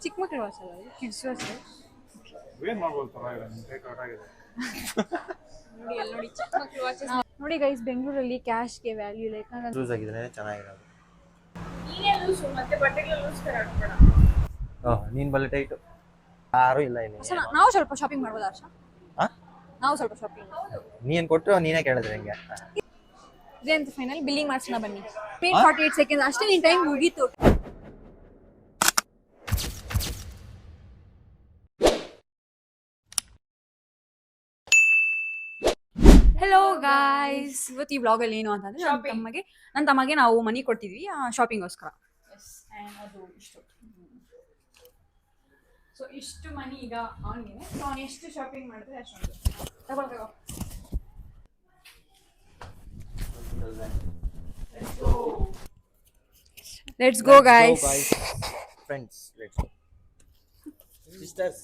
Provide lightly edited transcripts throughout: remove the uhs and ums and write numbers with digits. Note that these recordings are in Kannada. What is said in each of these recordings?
ಚಿಕ್ಕ ಮಕ್ಕಳು ವಾಚ್ ಅಲ್ಲ ಕಿಡ್ಸ್ ವಾಚ್. ಏನು ಮಾಡ್ಬೋದು ಪರವಾಗಿಲ್ಲ, ನಿಮ್ಮ ಕೈ ಕಟ್ ಆಗಿದೆ. ನೋಡಿ ಅಲ್ಲಿ ನೋಡಿ ಚಿಕ್ಕ ಮಕ್ಕಳು ವಾಚ್. ನೋಡಿ ಗೈಸ್, ಬೆಂಗಳೂರಲ್ಲಿ ಕ್ಯಾಶ್ಗೆ ವ್ಯಾಲ್ಯೂ ಇಲ್ಲ. ಯಾಕಂದ್ರೆ ಲೂಸ್ ಆಗಿದ್ರೆ ಚೆನ್ನಾಗಿರೋದು. ನೀನೇ ಲೂಸು ಮತ್ತೆ ಬಟ್ಟೆಗಳು ಲೂಸ್ ತರ ಹಾಕ್ಬೇಡ. ನೀನ್ ಬlle ಟೈಟ್. ಯಾರು ಇಲ್ಲ ಇಲ್ಲಿ. ನಾವು ಸ್ವಲ್ಪ ಶಾಪಿಂಗ್ ಮಾಡ್ಬೋದಾ ಹರ್ಷ? ನಾವು ಸ್ವಲ್ಪ ಶಾಪಿಂಗ್. ನೀನ್ ಕೊಟ್ಟು ನೀನೇ ಕೇಳಿದ್ರೆ ಹೆಂಗೆ? ಇದೇ ಅಂತ ಫೈನಲ್ ಬಿಲ್ಲಿಂಗ್ ಮಾಡ್ಸೋಣ ಬನ್ನಿ. 48 ಸೆಕೆಂಡ್ಸ್ ಅಷ್ಟೇ, ನಿನ್ ಟೈಮ್ ಮುಗೀತು. ಹೆಲೋ ಗಾಯ್ಸ್, ಇವತ್ತು ಈ ವ್ಲಾಗ್ ಅಲ್ಲಿ ಏನು ಅಂತಂದ್ರೆ ನನ್ನ ತಮ್ಮಗೆ ನಾವು ಮನಿ ಕೊಟ್ಟಿದ್ವಿ ಶಾಪಿಂಗ್ಗೋಸ್ಕರ. ಅದು ಇಷ್ಟು. ಸೊ ಇಷ್ಟು ಮನಿ ಈಗ ಅವನಿಗೆ. ಸೊ ಅವ್ನು ಎಷ್ಟು ಶಾಪಿಂಗ್ ಮಾಡಿದ್ರೆ ಅಷ್ಟೊಂದು ತಗೋ. Let's go guys. Friends, let's go. Sisters.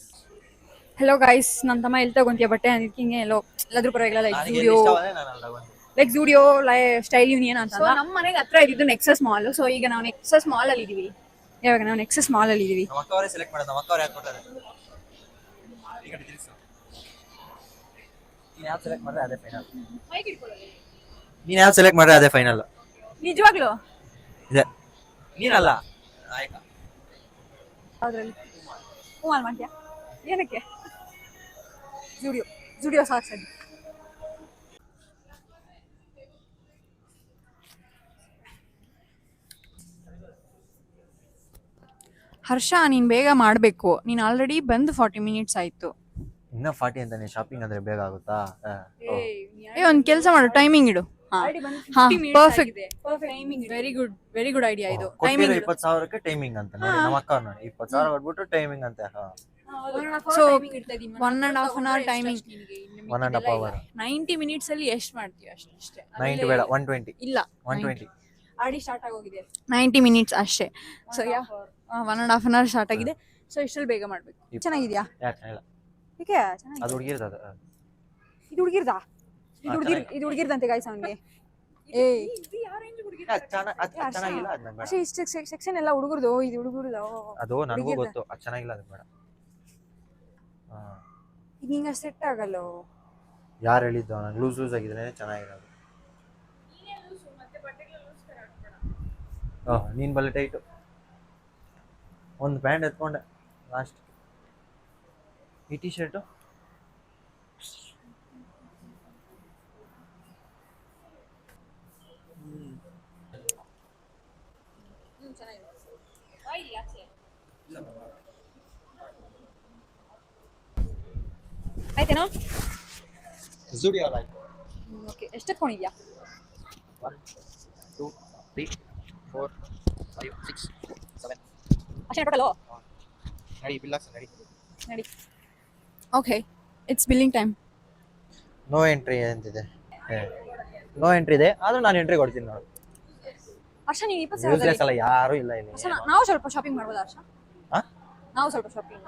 Hello guys, ನನ್ನ ತಮ್ಮ ಎಲ್ಲಿ ತಗೊಂತೀಯ ಬಟ್ಟೆ ಅಂದಿದ್ಕಿಂಗೆ ಎಲ್ಲಾದ್ರೂ ಪರವಾಗಿಲ್ಲ. ಲೈಕ್ ಜೂಡಿಯೋ ಸ್ಟೈಲ್ ಯೂನಿಯನ್ ಅಂತ. ನಮ್ಮ ಮನೆಗೆ ಹತ್ರ ಇದ್ದು ನೆಕ್ಸಸ್ ಮಾಲ್. ಸೊ ಈಗ ನಾವು ನೆಕ್ಸಸ್ ಮಾಲ್ ಅಲ್ಲಿ ಇದೀವಿ. ಇವಾಗ ನಾವು ನೆಕ್ಸಸ್ ಮಾಲ್ ಅಲ್ಲಿ ಇದೀವಿ. ನಮ್ಮ ಅಕ್ಕವರೇ ಸೆಲೆಕ್ಟ್ ಮಾಡೋದು. ನಮ್ಮ ಅಕ್ಕವರೇ ಹಾಕ್ಕೊಡ್ತಾರೆ. ಈಗ ತಿಳಿಸು, ನೀನು ಯಾವ್ದು ಸೆಲೆಕ್ಟ್ ಮಾಡಿದ್ರೆ ಅದೇ ಫೈನಲ್. ನೀನು ಯಾವ್ದು ಸೆಲೆಕ್ಟ್ ಮಾಡಿದ್ರೆ ಅದೇ ಫೈನಲ್. ನಿಜವಾಗ್ಲೂ ಇದೆ. ನೀನಲ್ಲ ಆಯ್ಕ ಅದ್ರಲ್ಲಿ ಹ್ಞೂ ಅಲ್ಲಿ ಮಾಡ್ತೀಯಾ? ಏನಕ್ಕೆ? ಜುಡಿಯೋ ಸಾಕು ಸರಿ. ಹರ್ಷ, ನೀನು ಬೇಗ ಮಾಡಬೇಕು. ನೀನು ಆಲ್ರೆಡಿ ಬಂದು 40 ಮಿನಿಟ್ಸ್ ಆಯಿತು. ಇನ್ನ 40 ಅಂತಾನೆ ಶಾಪಿಂಗ್ ಅಂದ್ರೆ ಬೇಗ ಆಗುತ್ತಾ? ಒಂದು ಕೆಲಸ ಮಾಡು, ಟೈಮಿಂಗ್ ಇಡು. ಪರ್ಫೆಕ್ಟ್. ವೆರಿ ಗುಡ್ ಐಡಿಯಾ ಇದು. ಟೈಮಿಂಗ್ 20,000ಕ್ಕೆ ಟೈಮಿಂಗ್ ಅಂತ ನೋಡಿ. ನಮ್ಮ ಅಕ್ಕ ನೋಡಿ 20,000 ಕೊಟ್ಬಿಟ್ಟು ಟೈಮಿಂಗ್ ಅಂತ. So 1.5 hour timing. 1.5 hour 90 minutes ಅಲ್ಲಿ ಎಷ್ಟು ಮಾಡ್ತೀವಿ ಅಷ್ಟೇ. 90 ಬೇಡ, 120 ಇಲ್ಲ 120 ಆಡಿ ಸ್ಟಾರ್ಟ್ ಆಗೋಗಿದೆ. 90 ಮಿನಿಟ್ಸ್ ಅಷ್ಟೇ. ಸೊ 1.5 hour ಸ್ಟಾರ್ಟ್ ಆಗಿದೆ. ಸೊ ಇಷ್ಟರಲ್ಲಿ ಬೇಗ ಮಾಡ್ಬೇಕು. ಚೆನ್ನಾಗಿದ್ಯಾ? ಏಕೆ ಚೆನ್ನಾಗಿದೆ? ಅದು ಹುಡುಗಿರ್ದ. ಇದು ಹುಡುಗಿರ್ದಾ? ಇದು ಹುಡುಗಿರ್ದಂತೆ ಗಾಯ್ಸ್ ಅವನಿಗೆ. ಚೆನ್ನಾಗಿಲ್ಲ ಅದು ಬೇಡ. ಅಷ್ಟೇ ಇಷ್ಟು ಸೆಕ್ಷನ್ ಎಲ್ಲ ಹುಡುಗರ್ದು, ಇದು ಹುಡುಗರ್ದು. ಅದು ನನಗೂ ಗೊತ್ತು, ಅದು ಚೆನ್ನಾಗಿಲ್ಲ, ಅದು ಬೇಡ. ಈಗ ಹಿಂಗ ಸೆಟ್ ಆಗಲ್ಲ. ಯಾರು ಹೇಳಿದ್ದು? ನಂಗೆ ಲೂಸ್ ಆಗಿದ್ರೆ ಚೆನ್ನಾಗಿರೋದು. ನೀನ್ ಬlle ಟೈಟು. ಒಂದು ಪ್ಯಾಂಟ್ ಎತ್ಕೊಂಡೆ ಲಾಸ್ಟ್. ಈ ಟಿ ಶರ್ಟು ಆಯ್ತೇನೋ? Zudio like. ಓಕೆ, ಎಷ್ಟು ಎತ್ಕೊಂಡಿದ್ಯಾ? 1 2 3 4 5 6 7 ಅಷ್ಟೇ ಟೋಟಲು? ನಡಿ ಬಿಲ್ಲಾಕ್ಸ್ ನಡಿ. Okay, it's billing time. No entry ಅಂತಿದೆ. ನೋ ಎಂಟ್ರಿ ಇದೆ, ಆದ್ರೂ ನಾನು ಎಂಟ್ರಿ ಕೊಡ್ತೀನಿ ನೋಡಿ. ಹರ್ಷ, ನೀನು 20,000 ಯೂಸ್ಲೆಸ್ ಅಲ್ಲ, ಯಾರು ಇಲ್ಲ ಇಲ್ಲಿ. ನಾವು ಸ್ವಲ್ಪ ಶಾಪಿಂಗ್ ಮಾಡ್ಬೋದಾ ಹರ್ಷ? ನಾವು ಸ್ವಲ್ಪ ಶಾಪಿಂಗ್.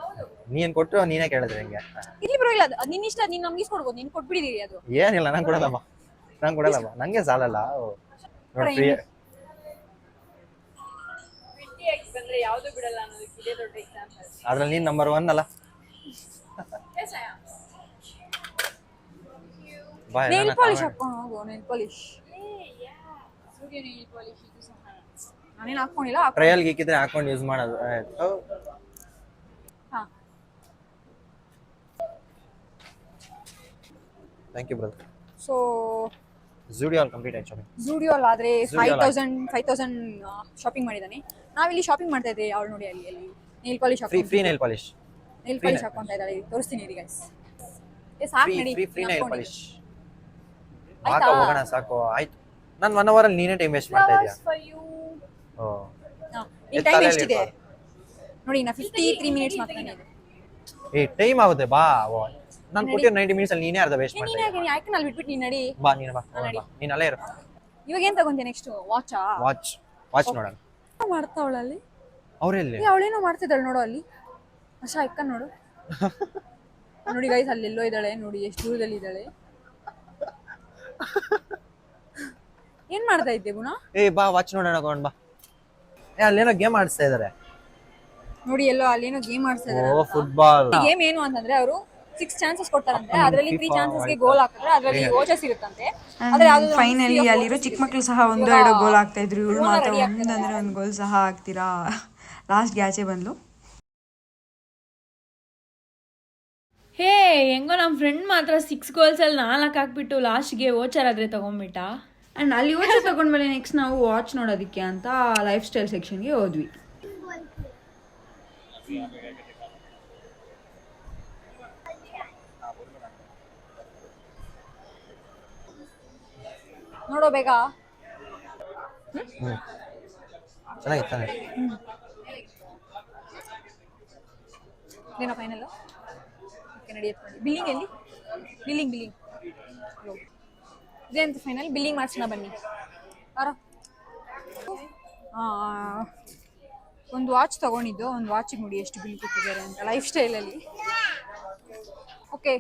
ನೀನ್ ಕೊಟ್ಟು ನೀನೇ ಕೇಳಿದ್ರೆ ಹೆಂಗೆ? ಇಲ್ಲಿ ಪರವಾಗಿಲ್ಲ, ಅದು ನಿನ್ನ ಇಷ್ಟ. ನೀನು ನಮ್ಗೆ ಇಸ್ಕೊಡ್ಬೋದು, ನೀನು ಕೊಟ್ಬಿಟ್ಟಿದ್ದೀರಿ. ಅದು ಏನಿಲ್ಲ, ನಂಗೆ ಕೊಡಲ್ಲಮ್ಮ, ನಂಗೆ ಸಾಲಲ್ಲ. ನೋಡಿ ಬಂದ್ರೆ ಯಾವುದು ಬಿಡಲ್ಲ ಅನ್ನೋದಕ್ಕೆ ಇದೇ ದೊಡ್ಡ ಎಕ್ಸಾಂಪಲ್. ಅದ್ರಲ್ಲಿ ನೀನ್ ನಂಬರ್ 1 ಅಲ್ಲ. ನೇಲ್ ಪಾಲಿಶ್ ಹಾಕೊಂಡು ಹೋಗು. ನೇಲ್ ಪಾಲಿಶ್, ಸೂರ್ಯ ನೇಲ್ ಪಾಲಿಶ್ ಇದು ಸಹ ನಾನೇನು ಹಾಕೊಂಡಿಲ್ಲ. ಟ್ರಯಲ್ ಗೀಕಿದ್ರೆ ಹಾಕೊಂಡು ಯೂಸ್ ಮಾಡೋದು. ಹಾ, thank you brother. So Zudio ಅಲ್ಲಿ ಕಂಪ್ಲೀಟ್ ಆಯ್ತು ಶಾಪಿಂಗ್. ಜೂಡಿಯೋ ಆದ್ರೆ 5,000 ಶಾಪಿಂಗ್ ಮಾಡಿದಾನೆ. ನಾವಿಲ್ಲಿ ಶಾಪಿಂಗ್ ಮಾಡ್ತಾ ಇದ್ದೀವಿ. ಅವಳು ನೋಡಿ ಅಲ್ಲಿ nail polish free nail polish ಹಾಕೊಂತ ಇದ್ದಾಳೆ. ತೋರಿಸ್ತೀನಿ ಇರಿ ಗೈಸ್. ಸಾಕು ನಡಿ, ಫ್ರೀ ನೇಲ್ ಪಾಲಿಶ್ ಹೋಗೋಣ. ಸಾಕು ಆಯ್ತು. ನಾನು 1 hour ಅಲ್ಲಿ ನೀನೇ ಟೈಮ್ ವೇಸ್ಟ್ ಮಾಡ್ತಾ ಇದೀಯಾ? ಈ ಟೈಮ್ ಎಷ್ಟಿದೆ ನೋಡಿ? ಇನ್ನ 53 ಮಿನಿಟ್ಸ್ ಮಾತ್ರ ಇದೆ. ಟೈಮ್ ಆಗುತ್ತೆ. ಬಾ, ನಾನು ಕೊಟ್ಟಿರೋ 90 ಮಿನಿಟ್ಸ್ ಅಲ್ಲಿ ನೀನೇ ಅರ್ಧ ವೇಸ್ಟ್ ಮಾಡ್ತಾ ಇದ್ದೀಯ. ಯಾಕೆ ನಾನು ಬಿಟ್ಬಿಟ್ಟು ನೀನು ನಡಿ. ಬಾ, ನೀನು ಅಲ್ಲೇ ಇರು. ಇವಾಗ ಏನ್ ತಗೊಂತೀಯ ನೆಕ್ಸ್ಟ್? ವಾಚ್ ನೋಡೋಣ. ಮಾಡ್ತಾವಳಲ್ಲಿ ಅವ್ರೆಲ್ಲಿ? ಅವಳೇನೋ ಮಾಡ್ತಿದ್ದಾಳೆ ನೋಡು ಅಲ್ಲಿ. ಅಷ್ಟಾ ಇಕ್ಕ ನೋಡು. ನೋಡಿ ಗೈಸ್, ಅಲ್ಲೆಲ್ಲೋ ಇದ್ದಾಳೆ ನೋಡಿ, ಎಷ್ಟು ದೂರದಲ್ಲಿ ಇದ್ದಾಳೆ. ಏನ್ ಮಾಡ್ತಾ ಇದ್ದೆ ಗುಣ? ಬಾ, ವಾಚ್ ನೋಡೋಣ. ಬಾ, ಅಲ್ಲೇನೋ ಗೇಮ್ ಆಡಿಸ್ತಾ ಇದಾರೆ. ನೋಡಿ ಎಲ್ಲೋ ಅಲ್ಲೇನೋ ಗೇಮ್ ಆಡ್ತಾ ಇದಾರೆ. ಓ ಫುಟ್ಬಾಲ್ ಗೇಮ್ ಏನು ಅಂತಂದ್ರೆ ಅವರು 6 ಚಾನ್ಸಸ್ ಕೊಡ್ತಾರಂತೆ, ಅದರಲ್ಲಿ 3 ಚಾನ್ಸಸ್ಗೆ ಗೋಲ್ ಹಾಕಿದ್ರೆ ಅದರಲ್ಲಿ ವೋಚರ್ಸ್ ಇರುತ್ತಂತೆ. ಫೈನಲಿ ಅಲ್ಲಿರೋ ಚಿಕ್ಕ ಮಕ್ಳು ಸಹ ಒಂದು ಎರಡು ಗೋಲ್ ಆಗ್ತಾ ಇದ್ರು, ಇವ್ರು ಮಾತ್ರ ಒಂದಂದ್ರೆ ಒಂದು ಗೋಲ್ ಸಹ ಆಗ್ತೀರಾ. ಲಾಸ್ಟ್ಗೆ ಆಚೆ ಬಂದ್ಲು. ಹೇ ಹೆಂಗೋ ನಮ್ಮ ಫ್ರೆಂಡ್ ಮಾತ್ರ 6 ಗೋಲ್ಸಲ್ಲಿ 4 ಹಾಕ್ಬಿಟ್ಟು ಲಾಸ್ಟ್ಗೆ ವೋಚರ್ ಆದರೆ ತೊಗೊಂಬಿಟ್ಟ. ಆ್ಯಂಡ್ ಅಲ್ಲಿ ವೋಚರ್ ತಗೊಂಡ್ಮೇಲೆ ನೆಕ್ಸ್ಟ್ ನಾವು ವಾಚ್ ನೋಡೋದಕ್ಕೆ ಅಂತ ಲೈಫ್ ಸ್ಟೈಲ್ ಸೆಕ್ಷನ್ಗೆ ಹೋದ್ವಿ. ನೋಡೋ ಬೇಗ. ಚೆನ್ನಾಗಿತ್ತು. ಇದೇನೋ ಫೈನಲ್. ಓಕೆ ನಡೆಯುತ್ತೆ ನೋಡಿ. ಬಿಲ್ಲಿಂಗ್ ಎಲ್ಲಿ? ಬಿಲ್ಲಿಂಗ್ ಇದೇ ಅಂತ ಫೈನಲ್. ಬಿಲ್ಲಿಂಗ್ ಮಾಡ್ಸೋಣ ಬನ್ನಿ. ಒಂದು ವಾಚ್ ತಗೊಂಡಿದ್ದು, ಒಂದು ವಾಚಿಗೆ ನೋಡಿ ಎಷ್ಟು ಬಿಲ್ ಕೊಟ್ಟಿದ್ದಾರೆ ಅಂತ ಲೈಫ್ ಸ್ಟೈಲಲ್ಲಿ. ಓಕೆ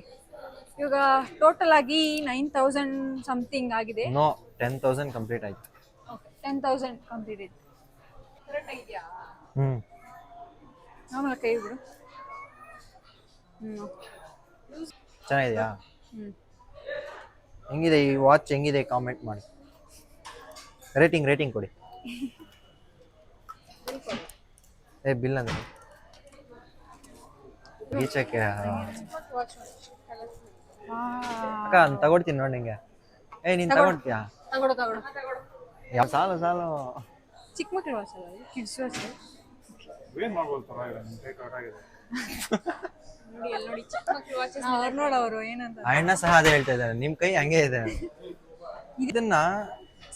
ಇವಾಗ ಟೋಟಲ್ ಆಗಿ 9,000 ಸಮಥಿಂಗ್ ಆಗಿದೆ. ನೋ 10,000 ಕಂಪ್ಲೀಟ್ ಆಯ್ತು. 10,000 ಕಂಪ್ಲೀಟ್ ಇದೆ. ಕರೆಕ್ಟ್ ಆಗಿದೆಯಾ? ಆಮೇಲೆ ಕೈ ಬಿಡು. ಚೆನ್ನಾಗಿದೆಯಾ? ಹೆಂಗಿದೆ ಈ ವಾಚ್? ಹೆಂಗಿದೆ ಕಾಮೆಂಟ್ ಮಾಡಿ. ರೇಟಿಂಗ್ ಕೊಡಿ. ಬಿಲ್ ಅಂದ್ರೆ ಗೀಚಕ್ಕೆ ಅಕ್ಕ ತಗೊಡ್ತೀನಿ ನೋಡಿ ನಿಂಗೆ. ನೀನ್ ತಗೊಳ್ತೀಯಾ? ತಗೊಡು. ಯಾವ ಸಾಲು ಚಿಕ್ಕ ಮಕ್ಕಳು ವಾಚ್ ಅಲ್ಲ, ಕಿಡ್ಸ್ ವಾಚ್. ಏನ್ ಮಾಡ್ಕೊಳ್ತಾರ ಇದನ್ನ ಟೇಕ್ ಔಟ್ ಆಗಿದೆ. ನೋಡಿ ಅಲ್ಲಿ ನೋಡಿ ಚಿಕ್ಕ ಮಕ್ಕಳು ವಾಚಸ್. ಅವ್ರು ನೋಡೋರು ಏನಂತ. ಅಣ್ಣ ಸಹ ಅದೇ ಹೇಳ್ತಾ ಇದ್ದಾರೆ, ನಿಮ್ ಕೈ ಹಂಗೆ ಇದೆ. ಇದನ್ನ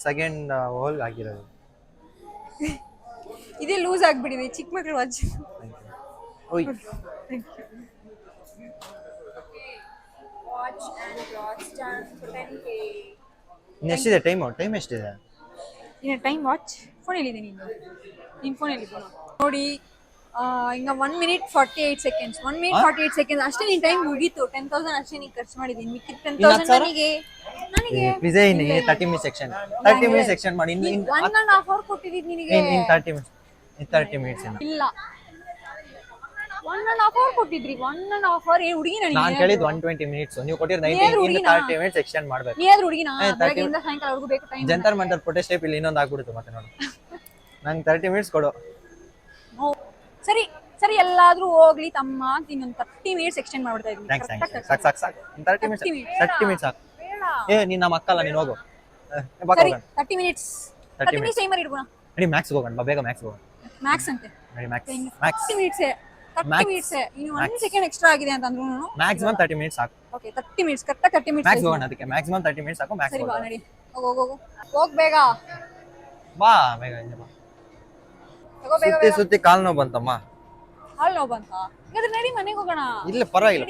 ಸೆಕೆಂಡ್ ಹೋಲ್ ಆಗಿರೋದು. ಇದೇ ಲೂಸ್ ಆಗ್ಬಿಟ್ಟಿದೆ ಚಿಕ್ಕ ಮಕ್ಕಳು ವಾಚ್. ಓಯ್ watch and cloth stand for 10K. ಎಷ್ಟಿದೆ ಟೈಮ್ ಎಷ್ಟಿದೆ? ಇನ್ನು ಟೈಮ್ ವಾಚ್ ಫೋನಲ್ಲಿ ಇದೆ. ನಿನ್ನ ಫೋನಲ್ಲಿ ನೋಡಿ. ಈಗ 1 minute 48 seconds. 1 minute 48 seconds ಅಷ್ಟೇ ನಿನ್ ಟೈಮ್ ಮುಗೀತು. 10,000 ಅಷ್ಟೇ ನೀನು ಖರ್ಚು ಮಾಡಿದ್ದೀನಿ. ಮಿಕ್ಕಿದ 10,000 ನನಗೆ ಪ್ಲೀಸ್ 30 ಮಿನಿಟ್ ಸೆಕ್ಷನ್ ಮಾಡಿ. 1.5 hour ಕೊಟ್ಟಿದ್ದೀನಿ ನಿನಗೆ. 30 ಮಿನಿಟ್ಸ್ ಇಲ್ಲ 1.5 hour ಕೊಟ್ಟಿದ್ರಿ. 1.5 hour ಹುಡುಗಿ ನಾನು ಕೇಳಿದ್ದು 120 ಮಿನಿಟ್ಸ್. ನೀವು ಕೊಟ್ಟಿರೋ 30 ಮಿನಿಟ್ಸ್ ಎಕ್ಸ್ಟೆಂಡ್ ಮಾಡಬೇಕು. ನೀ ಆದ್ರೂ ಹುಡುಗಿನ ಬೆಳಗ್ಗೆಯಿಂದ ಸಾಯಂಕಾಲವರೆಗೂ ಬೇಕು time. Jantar Mantar protest type ಇಲ್ಲಿ ಇನ್ನೊಂದು ಆಗ್ಬಿಡುತ್ತೆ ಮತ್ತೆ ನೋಡಿ. ನಂಗೆ 30 ಮಿನಿಟ್ಸ್ ಕೊಡು. ಸರಿ ಎಲ್ಲಾದ್ರೂ ಹೋಗ್ಲಿ ತಮ್ಮ ಅಂತ ಇನ್ನೊಂದು 30 ಮಿನಿಟ್ಸ್ ಎಕ್ಸ್ಟೆಂಡ್ ಮಾಡ್ಬಿಡ್ತಾ ಇದ್ದೀನಿ. ಸಾಕು 30 ಮಿನಿಟ್ಸ್ ಸಾಕು. ನೀನ್ ನಮ್ಮ ಅಕ್ಕ ಅಲ್ಲ, ನೀನು ಹೋಗು. ಸರಿ 30 ಮಿನಿಟ್ಸ್ ಟೈಮರ್ ಇಡ್ಬೋಣ. ನಡಿ ಮ್ಯಾಕ್ಸ್ ಹೋಗೋಣ, ಬೇಗ ಮ್ಯಾಕ್ಸ್ ಹೋಗೋಣ. ಮ್ಯಾಕ್ಸ್ ಅಂತೆ. ನಡಿ ಮ್ಯಾಕ್ಸ್ 30 ಮಿನಿಟ್ಸ್ ಇನ್ನು 1 ಸೆಕೆಂಡ್ ಎಕ್ಸ್ಟ್ರಾ ಆಗಿದೆ ಅಂತ ಅಂದ್ರು ಮ್ಯಾಕ್ಸಿಮಮ್ 30 ಮಿನಿಟ್ಸ್ ಸಾಕು. Okay 30 minutes correct 30 minutes Max ಹೋಗೋಣ. ಅದಕ್ಕೆ ಮ್ಯಾಕ್ಸಿಮಮ್ 30 ಮಿನಿಟ್ಸ್ ಸಾಕು. ಮ್ಯಾಕ್ಸ್ ಸರಿ ಬಾ ನಡಿ. ಹೋಗ್ ಬೇಗ ಬಾ. ಸುತ್ತಿ ಕಾಲ್ ನೋವು ಬಂತಮ್ಮ. ಹಾಲ್ ನೋವು ಬಂತಾ? ಹಾಗಾದ್ರೆ ನಡಿ ಮನೆಗೆ ಹೋಗೋಣ. ಇಲ್ಲ ಪರವಾಗಿಲ್ಲ.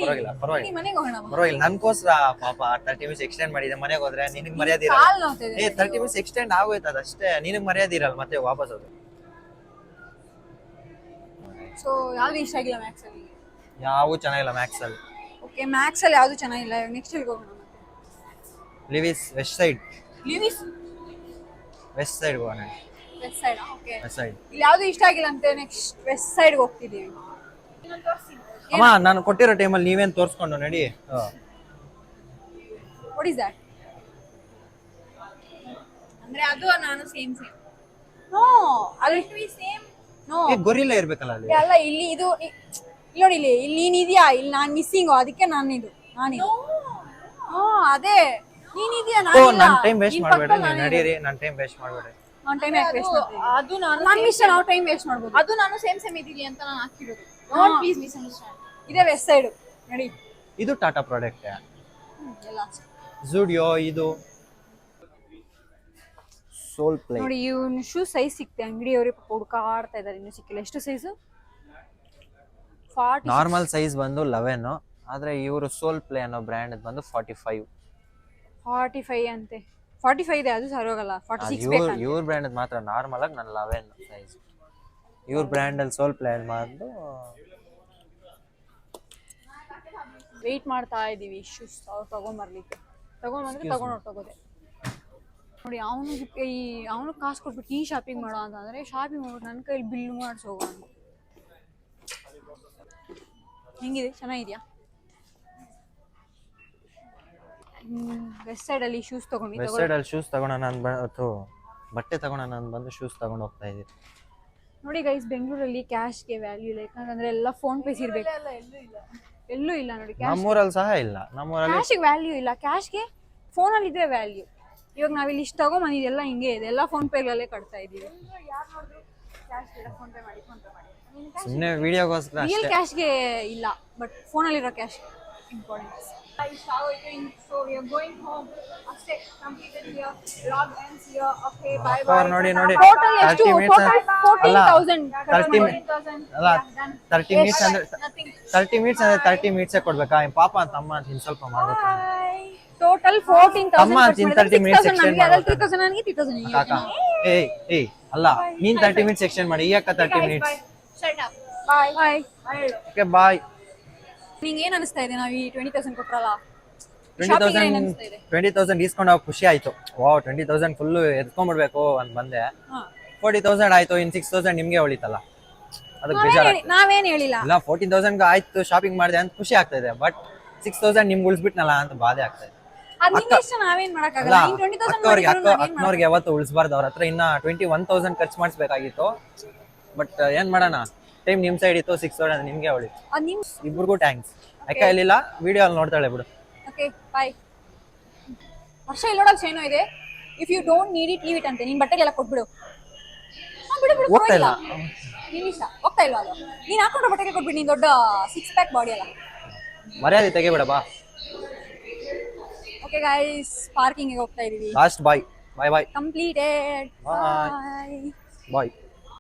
ಮನೆಗೆ ಹೋಗೋಣ. ಪರವಾಗಿಲ್ಲ, ನನ್ಗೋಸ್ಕರ ಪಾಪ 30 ಮಿನಿಟ್ಸ್ ಎಕ್ಸ್ಟೆಂಡ್ ಮಾಡಿದೆ. ಮನೆಗೆ ಹೋದ್ರೆ ನಿನಗೆ ಮರ್ಯಾದೆ ಇರಲ್ಲ. ಕಾಲ್ ನೋವ್ತಿದೆ. 30 ಮಿನಿಟ್ಸ್ ಎಕ್ಸ್ಟೆಂಡ್ ಆಗೋಯ್ತು ಅದಷ್ಟೇ. ನಿನಗೆ ಮರ್ಯಾದೆ ಇರಲ್ಲ ಮತ್ತೆ ವಾಪಸ್ ಹೋದ್ರೆ. ಸೊ ಯಾವ್ದು ಇಷ್ಟ ಆಗಿಲ್ಲ ಮ್ಯಾಕ್ಸ್ ಅಲ್ಲಿ? ಯಾವೂ ಚೆನ್ನಾಗಿಲ್ಲ ಮ್ಯಾಕ್ಸ್ ಅಲ್ಲಿ. ಓಕೆ ಮ್ಯಾಕ್ಸ್ ಅಲ್ಲಿ ಯಾವ್ದು ಚೆನ್ನಾಗಿಲ್ಲ. ನೆಕ್ಸ್ಟ್ ಎಲ್ಲಿಗೆ ಹೋಗೋಣ? ಲಿವಿಸ್ ವೆಸ್ಟ್ ಸೈಡ್ ಹೋಗೋಣ. West side. Okay west side ಇಲ್ಲಿ ಯಾವ್ದು ಇಷ್ಟ ಆಗಿಲ್ಲ ಅಂತೆ. ನೆಕ್ಸ್ಟ್ ವೆಸ್ಟ್ ಸೈಡ್ ಹೋಗ್ತಿದೀವಿ. ಅಮ್ಮ ನಾನು ಕೊಟ್ಟಿರೋ ಟೈಮಲ್ಲಿ ನೀವೇನ್ ತೋರಿಸ್ಕೊಂಡು ನಡಿ. What is that? ಅಂದ್ರೆ ಅದು ನಾನು ಸೇಮ್ ನೋ ಅಲ್ಲಿ ಸೇಮ್ ನೋ. ಗೊರಿಲ್ಲ ಇರ್ಬೇಕಲ್ಲ ಅಲ್ಲಿ. ಅಲ್ಲ ಇಲ್ಲಿ ಇದು ನೋಡಿ. ಇಲ್ಲಿ ನೀನ್ ಇದೆಯಾ? ಇಲ್ಲಿ ನಾನ್ ಮಿಸ್ಸಿಂಗ್. ಅದಕ್ಕೆ ನಾನಿದು ಅದೇ ನೀನ್ ಇದೆಯಾ? ನಾನು ಟೈಮ್ ವೇಸ್ಟ್ ಮಾಡಬೇಡ. ನೀವು ನಡೀರಿ. ನಾನು ಟೈಮ್ ವೇಸ್ಟ್ ಮಾಡಬೇಡ. ನಾನು ಟೈಮ್ ಯಾಕೆ ವೇಸ್ಟ್ ಮಾಡ್ತೀನಿ? ಅದು ನಾನು ಮಿಸ್ ನಾವು ಟೈಮ್ ವೇಸ್ಟ್ ಮಾಡ್ಬೋದು. ಅದು ನಾನು ಸೇಮ್ ಇದೀವಿ ಅಂತ ನಾನು ಹಾಕಿರೋದು. Don't please misunderstand. ಇದೇ ವೆಸ್ಟ್ ಸೈಡ್ ನಡಿ. ಇದು ಟಾಟಾ ಪ್ರಾಡಕ್ಟ್. ಎಲ್ಲ ಜೂಡಿಯೋ. ಇದು ಸೋಲ್ ಪ್ಲೇ ನೋಡಿ. ಇವನು ಶೂ ಸೈಜ್ ಸಿಕ್ತೆ. ಅಂಗಡಿಯವರೇ ಹುಡುಕಾಡ್ತಾ ಇದ್ದಾರೆ, ಇನ್ನೂ ಸಿಕ್ಕಿಲ್ಲ. ಎಷ್ಟು ಸೈಜು? 40. ನಾರ್ಮಲ್ ಸೈಜ್ ಬಂದು 11, ಆದ್ರೆ ಇವರು ಸೋಲ್ ಪ್ಲೇ ಅನ್ನೋ ಬ್ರ್ಯಾಂಡ್ ಬಂದು 45 ಅಂತೆ. 45 ಇದೆ. ಅದು ಸರಿ ಹೋಗಲ್ಲ. 46 ಬೇಕು. ಇವ್ರ ಬ್ರ್ಯಾಂಡ್ ಮಾತ್ರ ನಾರ್ಮಲ್ ಆಗಿ ನಾನು 11 ಸೈಜ್. ಇವ್ರ ಬ್ರ್ಯಾಂಡ್ ಅಲ್ಲಿ ಸೋಲ್ ಪ್ಲೇ ಬಂದು ವೆಯ್ಟ್ ಮಾಡ್ತಾ ಇದೀವಿ ಶೂಸ್ ತಗೊಂಬರ್ಲಿಕ್ಕೆ. ತಗೊಂಡ್ಬಂದ್ರೆ ತಗೊಂಡೋಗೋದೆ ನೋಡಿ. ಅವನು ಕಾಸು ಕೊಟ್ಬಿಟ್ಟು ನೀ ಶಾಪಿಂಗ್ ಮಾಡೋ ಅಂತಂದ್ರೆ ಶಾಪಿಂಗ್ ಮಾಡ್ಬಿಟ್ಟು ನನ್ನ ಕೈಲಿ ಬಿಲ್ ಮಾಡಿಸೋಗ. ಹೆಂಗಿದೆ, ಚೆನ್ನಾಗಿದ್ಯಾ? ವೆಸ್ಟ್ ಸೈಡ್ ಅಲ್ಲಿ ಶೂಸ್ ತಗೊಂಡು ವೆಸ್ಟ್ ಸೈಡ್ ಅಲ್ಲಿ ಶೂಸ್ ತಗೋಣ ಬಟ್ಟೆ ತಗೋಣ ನಾನು ಬಂದು ಶೂಸ್ ತಗೊಂಡು ಹೋಗ್ತಾ ಇದ್ದೀನಿ. ನೋಡಿ ಗೈಸ್, ಬೆಂಗಳೂರಲ್ಲಿ ಕ್ಯಾಶ್ಗೆ ವ್ಯಾಲ್ಯೂ ಇಲ್ಲ. ಯಾಕಂದ್ರೆ ಎಲ್ಲ ಫೋನ್ ಪೇಸ್ ಇರ್ಬೇಕು. ಎಲ್ಲೂ ಇಲ್ಲ ನೋಡಿ, ನಮ್ಮೂರಲ್ಲಿ ಸಹ ಇಲ್ಲ. ನಮ್ಮೂರಲ್ಲಿ ಕ್ಯಾಶ್ಗೆ ವ್ಯಾಲ್ಯೂ ಇಲ್ಲ. ಕ್ಯಾಶ್ಗೆ ಫೋನಲ್ಲಿ ಇದ್ರೆ ವ್ಯಾಲ್ಯೂ. ಇವಾಗ ನಾವಿಲ್ಲಿ ಇಷ್ಟು ತಗೊಂಬಂದಿದ್ದೆಲ್ಲ ಹಿಂಗೆ ಇದೆ, ಎಲ್ಲ ಫೋನ್ ಪೇಗಳಲ್ಲೇ ಕಟ್ತಾ ಇದ್ದೀವಿ. ಸುಮ್ಮನೆ ವಿಡಿಯೋಗೋಸ್ಕರ ರಿಯಲ್ ಅಷ್ಟೇ. ಕ್ಯಾಶ್ಗೆ ಇಲ್ಲ, ಬಟ್ ಫೋನಲ್ಲಿರೋ ಕ್ಯಾಶ್ ಇಂಪಾರ್ಟೆನ್ಸ್. ನೋಡಿ ಟೋಟಲ್ ಎಷ್ಟು? 30 ಮಿನಿಟ್ಸ್ ಅಲ್ಲ 14,000 30 ಮಿನಿಟ್ಸ್ ಅಂದ್ರೆ 30 ಮಿನಿಟ್ಸ್ ಅಂದ್ರೆ 30 ಮಿನಿಟ್ಸೇ ಕೊಡ್ಬೇಕಾ? ಪಾಪ ಅಂತ ಅಮ್ಮ ಅಂತ ಸ್ವಲ್ಪ ಮಾಡ್ಬೇಕು. ಟೋಟಲ್ ಅಮ್ಮ ಅಂತ 30 ಮಿನಿಟ್ಸ್ ಎಕ್ಸ್ಟೆಂಡ್ ಮಾಡ್ಬೇಕು 3,000 ಕಾಕ. ಏಯ್ ಅಲ್ಲ, ನೀನ್ 30 ಮಿನಿಟ್ಸ್ ಎಕ್ಸ್ಟೆಂಡ್ ಮಾಡಿ, ಈ ಅಕ್ಕ 30 ಮಿನಿಟ್ಸ್. ಬಾಯ್. Okay bye. ನಿಂಗೆ ಏನ್ ಅನಿಸ್ತಾ ಇದೆ ನಾವು ಈ 20,000 ಕೊಟ್ರಲ್ಲ? 20,000 ಇಸ್ಕೊಂಡು ಹೋಗಿ ಖುಷಿ ಆಯ್ತು. ವಾವ್, 20,000 ಫುಲ್ ಎತ್ಕೊಂಡ್ಬಿಡ್ಬೇಕು ಅಂತ ಬಂದೆ. 40,000 ಆಯ್ತು, ಇನ್ 6,000 ನಿಮ್ಗೆ ಉಳಿತಲ್ಲ, ಅದಕ್ಕೆ ಬೇಜಾರ. ನಾವೇನ್ ಹೇಳಿಲ್ಲ. ಇಲ್ಲ 14,000 ಆಯ್ತು ಶಾಪಿಂಗ್ ಮಾಡಿದೆ ಅಂತ ಖುಷಿ ಆಗ್ತಾ ಇದೆ, ಬಟ್ 6,000 ನಿಮ್ಗೆ ಉಳಿಸ್ಬಿಟ್ನಲ್ಲ ಅಂತ ಬಾಧೆ ಆಗ್ತಾ ಇದೆ. ಅದ್ ನಿಂಗೆ ಇಷ್ಟ, ನಾವೇನ್ ಅಲ್ಲ, ಮಾಡಕ್ಕಾಗಲ್ಲ. ನೀನ್ 20,000 ಅಕ್ಕನವ್ರಿಗೆ ಯಾವತ್ತು ಉಳಿಸ್ಬಾರ್ದು. ಅವ್ರ ಹತ್ರ ಇನ್ನ 21,000 ಖರ್ಚು ಮಾಡಿಸ್ಬೇಕಾಗಿತ್ತು. ಬಟ್ ಏನ್ ಮಾಡೋಣ, ಟೈಮ್ ನಿಮ್ ಸೈಡ್ ಇತ್ತು. 6,000 ನಿಮ್ಗೆ ಉಳಿತು. ಅದ್ ನಿಮ್. ಇಬ್ರಿಗೂ ಥ್ಯಾಂಕ್ಸ್. ಅಕ್ಕ ಇಲ್ಲಿಲ್ಲ, ವಿಡಿಯೋ ಅಲ್ಲಿ ನೋಡ್ತಾಳೆ ಬಿಡು. Okay bye. ವರ್ಷ ಇಲ್ಲೋಡಕ್ ಚೈನೋ ಇದೆ. If you don't need it leave it ಅಂತೆ. ನಿನ್ ಬಟ್ಟೆಗೆಲ್ಲ ಕೊಟ್ಬಿಡು. ಬಿಡು ಹೋಗ್ತಾ ಇಲ್ಲ. ನೀನ್ ಇಷ್ಟ. ಹೋಗ್ತಾ ಇಲ್ವಾ ಅದು? ನೀನ್ ಹಾಕೊಂಡ್ರೆ ಬಟ್ಟೆಗೆ ಕೊಟ್ಬಿಡು. ನೀನ್ ದೊಡ್ಡ 6 ಪ್ಯಾಕ್ ಬಾಡಿ ಅಲ್ಲ. ಮರ್ಯಾದೆ ತೆಗಿಬೇಡ ಬಾ. ಓಕೆ ಗೈಸ್, ಪಾರ್ಕಿಂಗ್ ಹೋಗ್ತಾ ಇದೀವಿ. ಲಾಸ್ಟ್ ಬಾಯ್. ಬಾಯ್ ಕಂಪ್ಲೀಟೆಡ್. ಬಾಯ್.